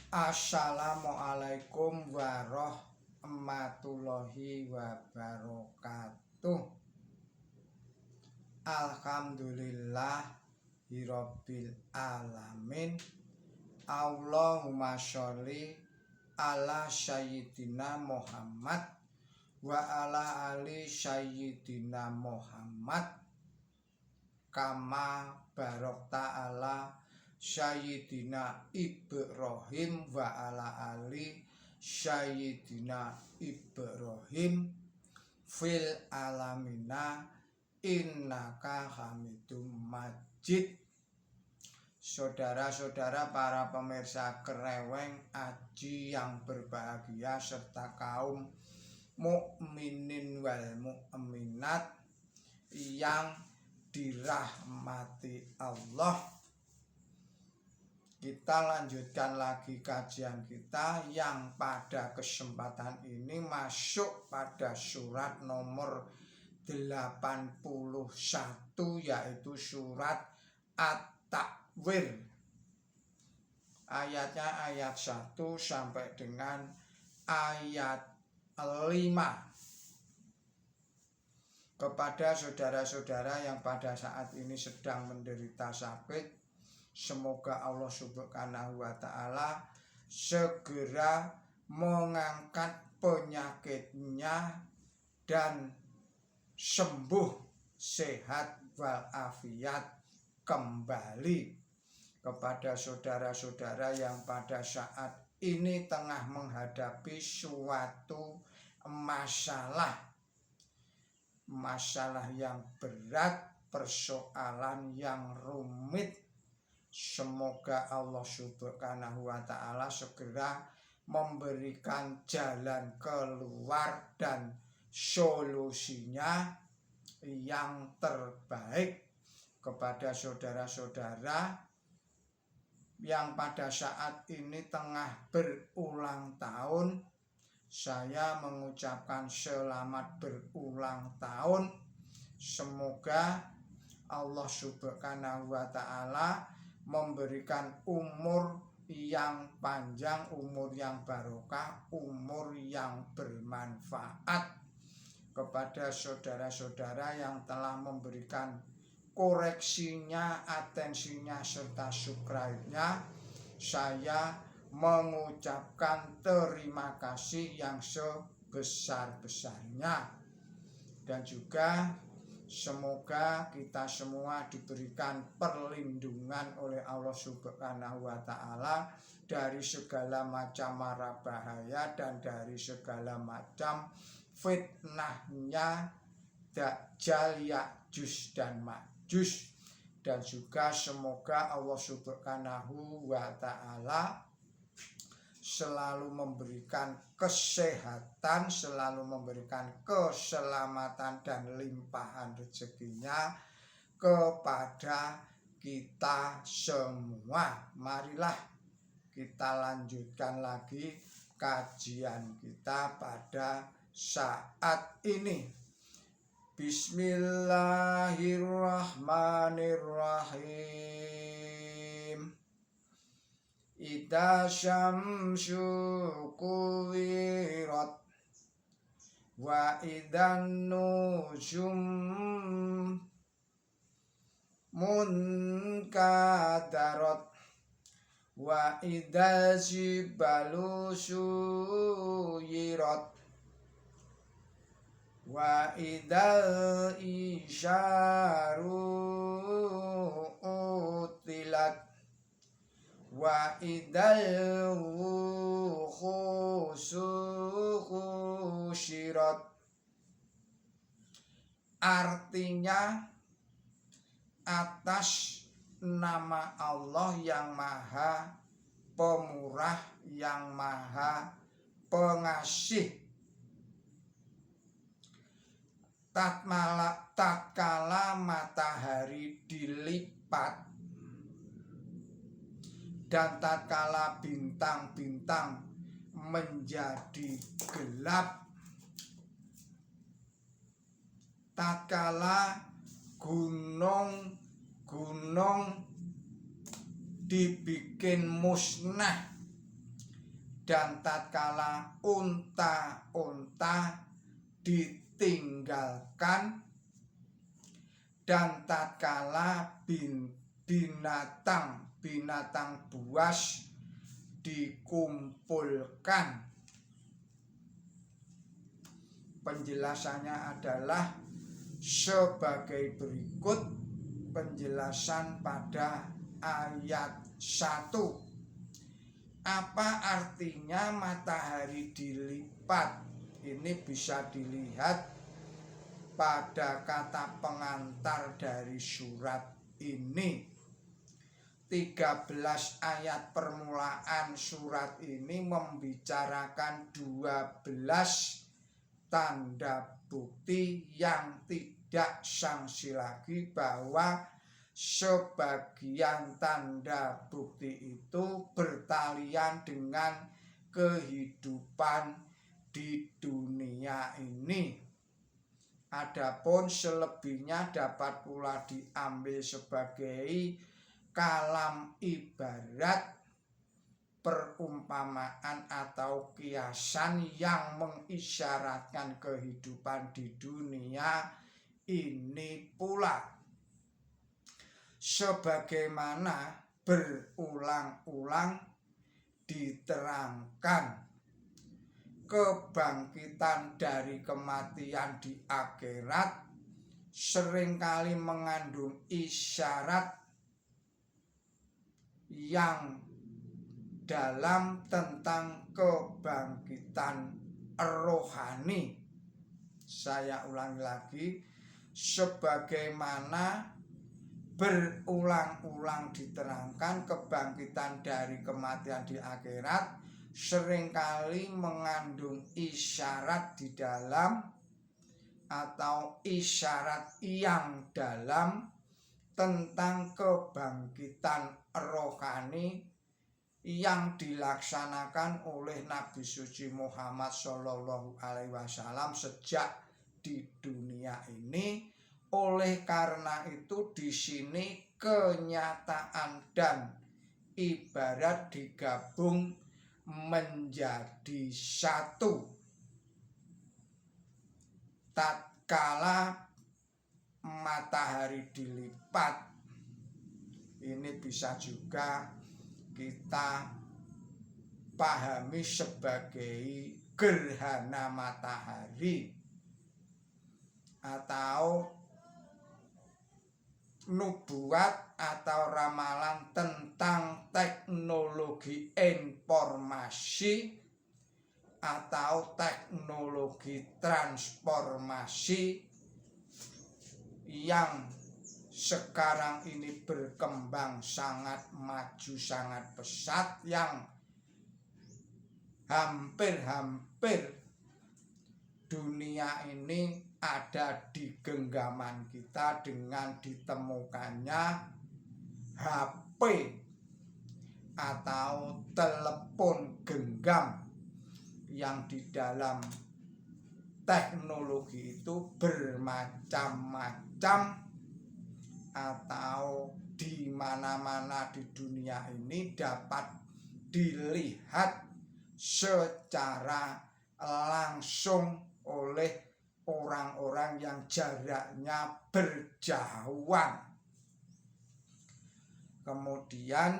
Assalamualaikum warahmatullahi wabarakatuh. Alhamdulillahirabbil alamin. Allahumma sholli ala sayyidina Muhammad wa ala ali sayyidina Muhammad kama barokta ala Sayyidina Ibrahim wa ala ali Sayyidina Ibrahim fil alamina innaka hamidum majid. Saudara-saudara para pemirsa Kreweng Aji yang berbahagia serta kaum mukminin wal mukminat yang dirahmati Allah. Kita lanjutkan lagi kajian kita yang pada kesempatan ini masuk pada surat nomor 81, yaitu surat At-Takwir. Ayatnya ayat 1 sampai dengan ayat 5. Kepada saudara-saudara yang pada saat ini sedang menderita sakit, semoga Allah Subhanahu wa ta'ala segera mengangkat penyakitnya dan sembuh sehat walafiat kembali. Kepada saudara-saudara yang pada saat ini tengah menghadapi suatu masalah yang berat, persoalan yang rumit, semoga Allah Subhanahu wa ta'ala segera memberikan jalan keluar dan solusinya yang terbaik. Kepada saudara-saudara yang pada saat ini tengah berulang tahun, saya mengucapkan selamat berulang tahun. Semoga Allah Subhanahu wa ta'ala memberikan umur yang panjang, umur yang barokah, umur yang bermanfaat. Kepada saudara-saudara yang telah memberikan koreksinya, atensinya, serta subscribe-nya, saya mengucapkan terima kasih yang sebesar-besarnya. Dan juga semoga kita semua diberikan perlindungan oleh Allah Subhanahu wa ta'ala dari segala macam mara bahaya dan dari segala macam fitnahnya Dajjal, Ya'juj dan Ma'juj. Dan juga semoga Allah Subhanahu wa ta'ala selalu memberikan kesehatan, selalu memberikan keselamatan dan limpahan rezekinya kepada kita semua. Marilah kita lanjutkan lagi kajian kita pada saat ini. Bismillahirrahmanirrahim. Idza syamsu kuwirat wa idzan nujum munkadarat wa idzal jibalu suyirat wa idzal isyaru utilat wa idzal khusyirat. Artinya atas nama Allah yang maha pemurah, yang maha pengasih, tatkala matahari dilipat dan tatkala bintang-bintang menjadi gelap, tatkala gunung dibikin musnah dan tatkala unta-unta ditinggalkan, dan tatkala binatang buas dikumpulkan. Penjelasannya adalah sebagai berikut penjelasan pada ayat 1. Apa artinya matahari dilipat? Ini bisa dilihat pada kata pengantar dari surat ini. 13 ayat permulaan surat ini membicarakan 12 tanda bukti yang tidak sangsi lagi, bahwa sebagian tanda bukti itu bertalian dengan kehidupan di dunia ini. Adapun selebihnya dapat pula diambil sebagai kalam ibarat, perumpamaan atau kiasan yang mengisyaratkan kehidupan di dunia ini pula. Sebagaimana berulang-ulang diterangkan, kebangkitan dari kematian di akhirat seringkali mengandung isyarat yang dalam tentang kebangkitan rohani. Saya ulangi lagi, sebagaimana berulang-ulang diterangkan, kebangkitan dari kematian di akhirat seringkali mengandung isyarat di dalam, atau isyarat yang dalam tentang kebangkitan rohani yang dilaksanakan oleh Nabi suci Muhammad SAW sejak di dunia ini. Oleh karena itu di sini kenyataan dan ibarat digabung menjadi satu. Tatkala matahari dilipat, ini bisa juga kita pahami sebagai gerhana matahari atau nubuat atau ramalan tentang teknologi informasi atau teknologi transformasi yang sekarang ini berkembang sangat maju, sangat pesat, yang hampir-hampir dunia ini ada di genggaman kita dengan ditemukannya HP atau telepon genggam, yang di dalam teknologi itu bermacam-macam, atau di mana-mana di dunia ini dapat dilihat secara langsung oleh orang-orang yang jaraknya berjauhan. Kemudian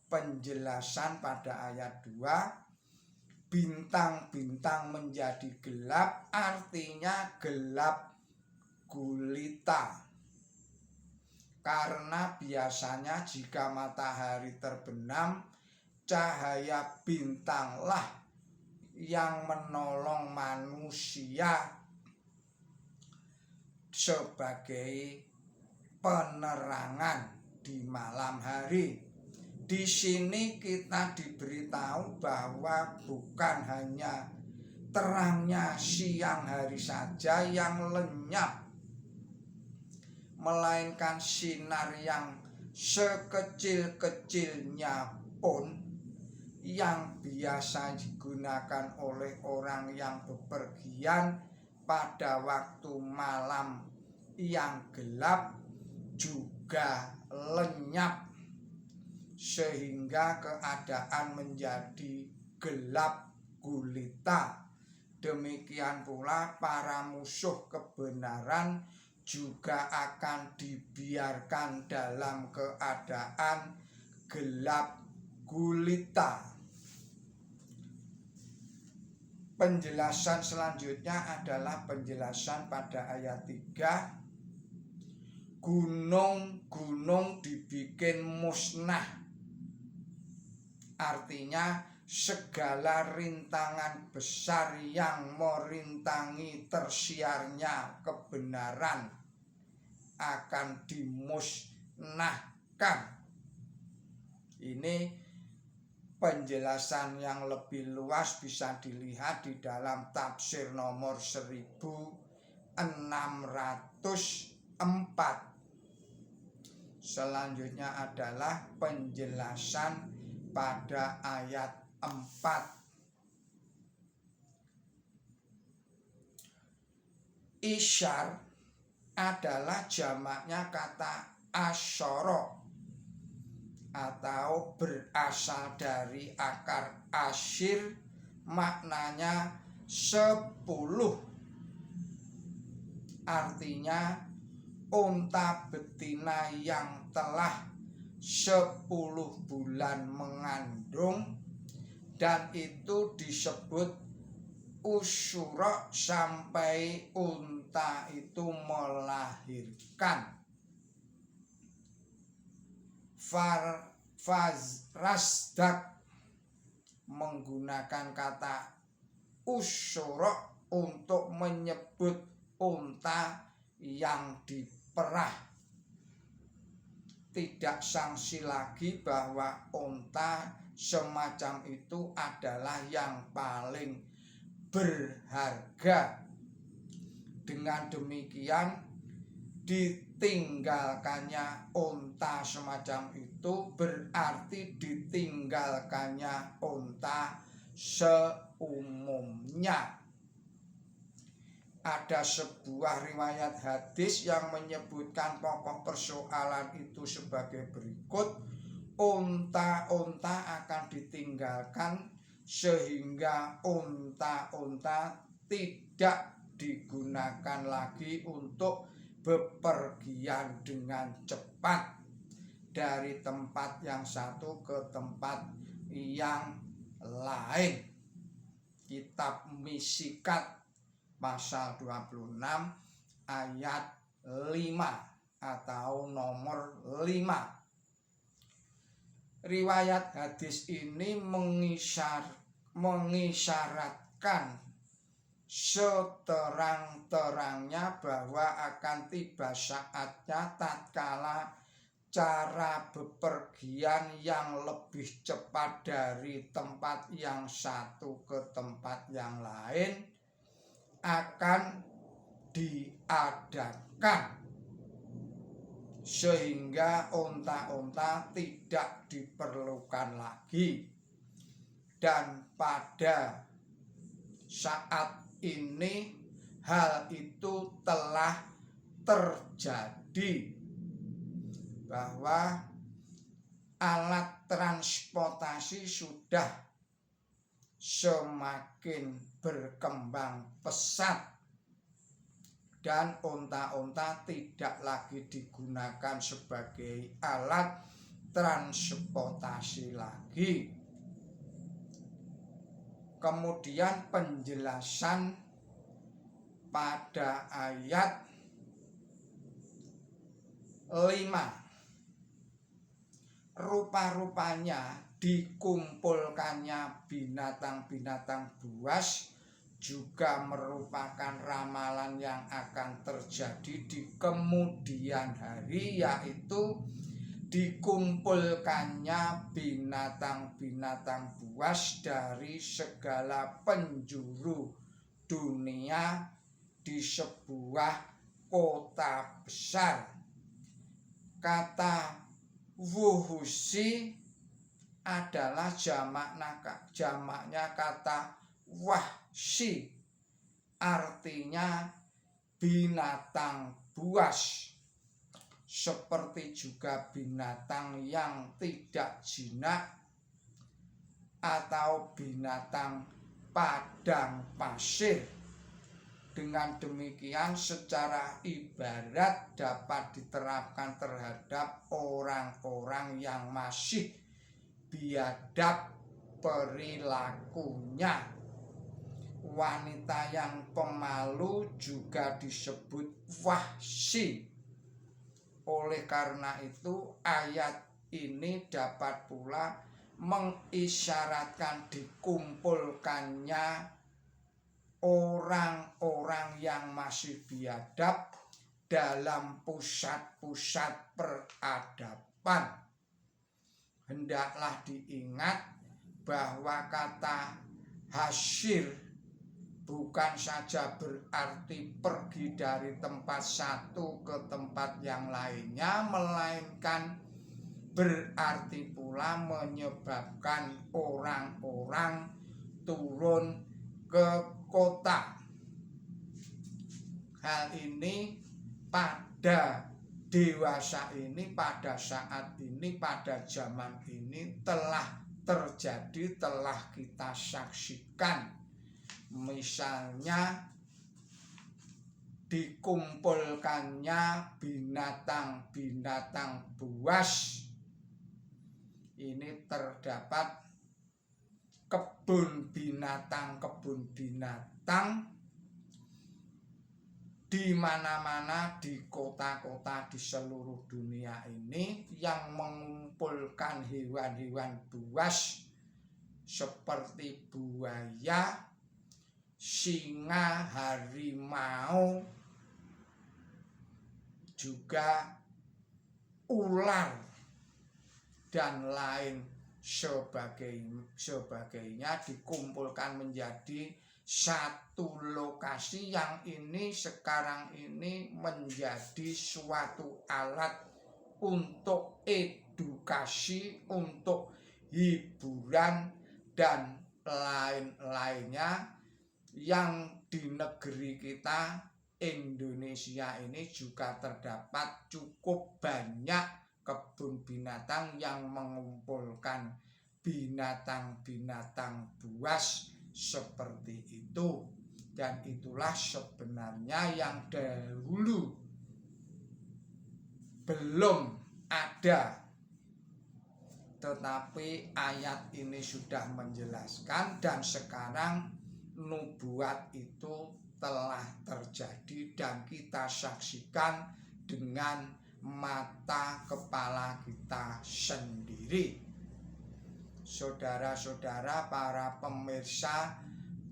penjelasan pada ayat 2, bintang-bintang menjadi gelap, artinya gelap gulita. Karena biasanya jika matahari terbenam, cahaya bintanglah yang menolong manusia sebagai penerangan di malam hari. Di sini kita diberitahu bahwa bukan hanya terangnya siang hari saja yang lenyap, melainkan sinar yang sekecil-kecilnya pun yang biasa digunakan oleh orang yang bepergian pada waktu malam yang gelap juga lenyap, sehingga keadaan menjadi gelap gulita. Demikian pula para musuh kebenaran juga akan dibiarkan dalam keadaan gelap gulita. Penjelasan selanjutnya adalah penjelasan pada ayat 3. Gunung-gunung dibikin musnah. Artinya segala rintangan besar yang merintangi tersiarnya kebenaran akan dimusnahkan. Ini penjelasan yang lebih luas bisa dilihat di dalam tafsir nomor 1604. Selanjutnya adalah penjelasan pada ayat 4. Isyar adalah jamaknya kata asyara atau berasal dari akar asyir, maknanya 10. Artinya unta betina yang telah 10 bulan mengandung, dan itu disebut usyura sampai unta itu melahirkan. Rasdak menggunakan kata usyura untuk menyebut unta yang diperah. Tidak sangsi lagi bahwa unta semacam itu adalah yang paling berharga. Dengan demikian, ditinggalkannya unta semacam itu berarti ditinggalkannya unta seumumnya. Ada sebuah riwayat hadis yang menyebutkan pokok persoalan itu sebagai berikut. Unta-unta akan ditinggalkan sehingga unta-unta tidak digunakan lagi untuk bepergian dengan cepat dari tempat yang satu ke tempat yang lain. Kitab Misikat pasal 26 ayat 5 atau nomor 5. Riwayat hadis ini mengisyaratkan seterang-terangnya bahwa akan tiba saatnya tatkala cara bepergian yang lebih cepat dari tempat yang satu ke tempat yang lain akan diadakan, sehingga unta-unta tidak diperlukan lagi. Dan pada saat ini hal itu telah terjadi, bahwa alat transportasi sudah semakin berkembang pesat dan unta-unta tidak lagi digunakan sebagai alat transportasi lagi. Kemudian penjelasan pada ayat 5. Rupa-rupanya dikumpulkannya binatang-binatang buas juga merupakan ramalan yang akan terjadi di kemudian hari, yaitu dikumpulkannya binatang-binatang buas dari segala penjuru dunia di sebuah kota besar. Kata wuhusi adalah jamaknya kata wahsi, artinya binatang buas. Seperti juga binatang yang tidak jinak atau binatang padang pasir. Dengan demikian secara ibarat dapat diterapkan terhadap orang-orang yang masih biadab perilakunya. Wanita yang pemalu juga disebut wahsy. Oleh karena itu ayat ini dapat pula mengisyaratkan dikumpulkannya orang-orang yang masih biadab dalam pusat-pusat peradaban. Hendaklah diingat bahwa kata hasyir bukan saja berarti pergi dari tempat satu ke tempat yang lainnya, melainkan berarti pula menyebabkan orang-orang turun ke kota. Hal ini pada dewasa ini, pada saat ini, pada zaman ini telah terjadi, telah kita saksikan. Misalnya dikumpulkannya binatang-binatang buas. Ini terdapat kebun binatang di mana-mana, di kota-kota di seluruh dunia ini, yang mengumpulkan hewan-hewan buas seperti buaya, singa, harimau, juga ular dan lain sebagainya dikumpulkan menjadi satu lokasi, yang ini sekarang ini menjadi suatu alat untuk edukasi, untuk hiburan dan lain-lainnya, yang di negeri kita Indonesia ini juga terdapat cukup banyak kebun binatang yang mengumpulkan binatang-binatang buas seperti itu. Dan itulah sebenarnya yang dahulu belum ada, tetapi ayat ini sudah menjelaskan, dan sekarang nubuat itu telah terjadi dan kita saksikan dengan mata kepala kita sendiri. Saudara-saudara, para pemirsa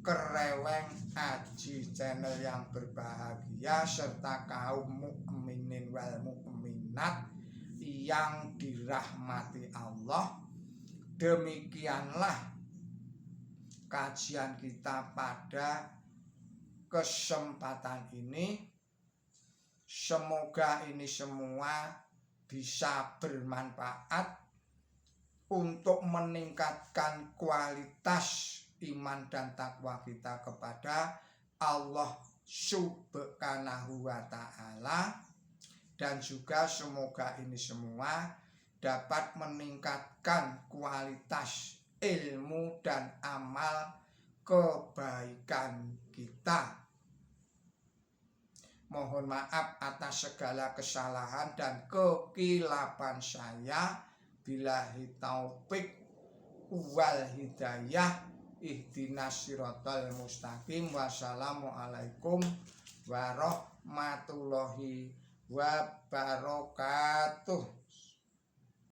Kereweng Aji Channel yang berbahagia, serta kaum mukminin wal mukminat yang dirahmati Allah, demikianlah kajian kita pada kesempatan ini. Semoga ini semua bisa bermanfaat untuk meningkatkan kualitas iman dan takwa kita kepada Allah Subhanahu wa Ta'ala, dan juga semoga ini semua dapat meningkatkan kualitas ilmu dan amal kebaikan kita. Mohon maaf atas segala kesalahan dan kekilapan saya. Billahi taufik wal hidayah. Ihdinas siratal mustaqim. Wassalamualaikum warahmatullahi wabarakatuh.